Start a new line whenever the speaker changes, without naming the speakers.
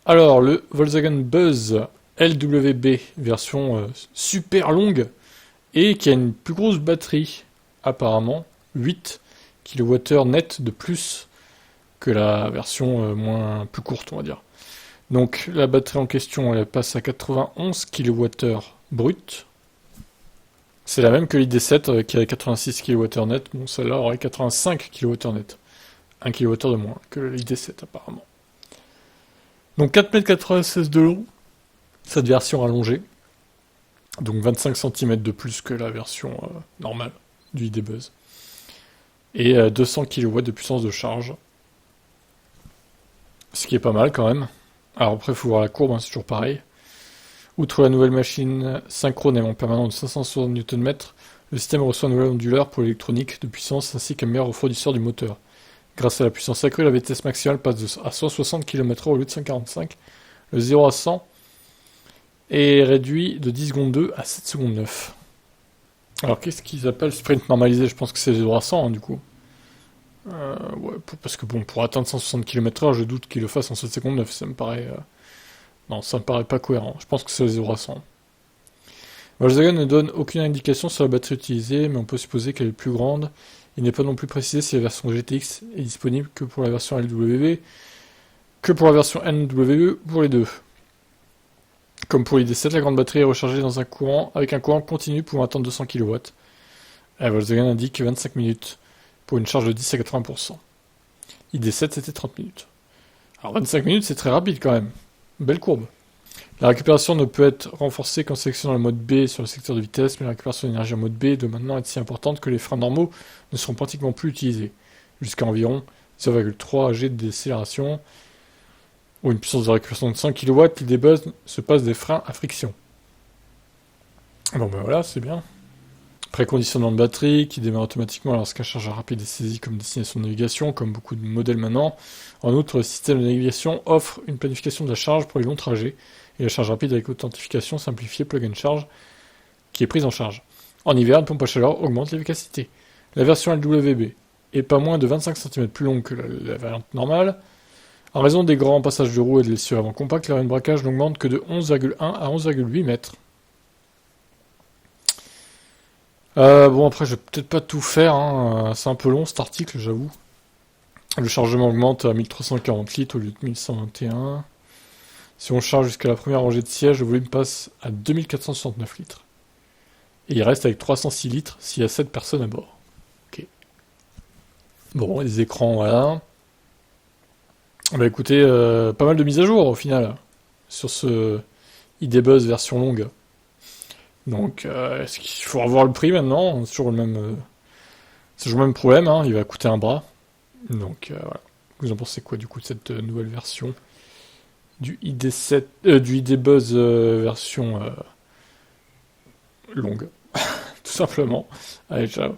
Alors, le Volkswagen Buzz LWB, version super longue, et qui a une plus grosse batterie, apparemment, 8 kWh net de plus que la version plus courte, on va dire. Donc la batterie en question, elle passe à 91 kWh brut. C'est la même que l'ID7 qui a 86 kWh net. Bon, celle-là aurait 85 kWh net. 1 kWh de moins que l'ID7 apparemment. Donc 4,96 m de long, cette version allongée. Donc 25 cm de plus que la version normale du ID Buzz. Et 200 kW de puissance de charge. Ce qui est pas mal quand même. Alors après, il faut voir la courbe, hein, c'est toujours pareil. Outre la nouvelle machine synchrone aimant permanent de 560 Nm, le système reçoit un nouvel onduleur pour l'électronique de puissance ainsi qu'un meilleur refroidisseur du moteur. Grâce à la puissance accrue, la vitesse maximale passe à 160 km/h au lieu de 145. Le 0 à 100 est réduit de 10 secondes 2 à 7 secondes 9. Alors qu'est-ce qu'ils appellent sprint normalisé? Je pense que c'est 0 à 100 hein, du coup. Ouais, parce que bon, pour atteindre 160 km/h, je doute qu'il le fasse en 7 secondes 9. Ça me paraît. Non, ça me paraît pas cohérent. Je pense que c'est le 0 à 100. Volkswagen ne donne aucune indication sur la batterie utilisée, mais on peut supposer qu'elle est plus grande. Il n'est pas non plus précisé si la version GTX est disponible que pour la version LWB, que pour la version NWB, pour les deux. Comme pour l'ID7, la grande batterie est rechargée avec un courant continu pouvant atteindre 200 kW. Volkswagen indique 25 minutes pour une charge de 10 à 80%. ID7 c'était 30 minutes. Alors 25 minutes c'est très rapide quand même. Belle courbe. La récupération ne peut être renforcée qu'en sélectionnant le mode B sur le secteur de vitesse, mais la récupération d'énergie en mode B doit maintenant être si importante que les freins normaux ne seront pratiquement plus utilisés, jusqu'à environ 0,3 G de décélération, ou une puissance de récupération de 100 kW, l'ID Buzz se passe des freins à friction. Bon ben voilà, c'est bien. Préconditionnement de batterie qui démarre automatiquement lorsqu'un chargeur rapide est saisi comme destination de navigation, comme beaucoup de modèles maintenant. En outre, le système de navigation offre une planification de la charge pour les longs trajets et la charge rapide avec authentification simplifiée plug and charge qui est prise en charge. En hiver, une pompe à chaleur augmente l'efficacité. La version LWB est pas moins de 25 cm plus longue que la variante normale. En raison des grands passages de roues et de l'essieu avant compact, l'area de braquage n'augmente que de 11,1 à 11,8 mètres. Bon après je vais peut-être pas tout faire, hein. C'est un peu long cet article j'avoue. Le chargement augmente à 1340 litres au lieu de 1121. Si on charge jusqu'à la première rangée de sièges, le volume passe à 2469 litres. Et il reste avec 306 litres s'il y a 7 personnes à bord. Ok. Bon, les écrans, voilà. Bah écoutez, pas mal de mises à jour au final, sur ce ID Buzz version longue. Donc, est-ce qu'il faut revoir le prix maintenant? C'est toujours c'est toujours le même problème, hein, il va coûter un bras. Donc, voilà. Vous en pensez quoi du coup de cette nouvelle version du ID7, du ID Buzz version longue, tout simplement. Allez, ciao.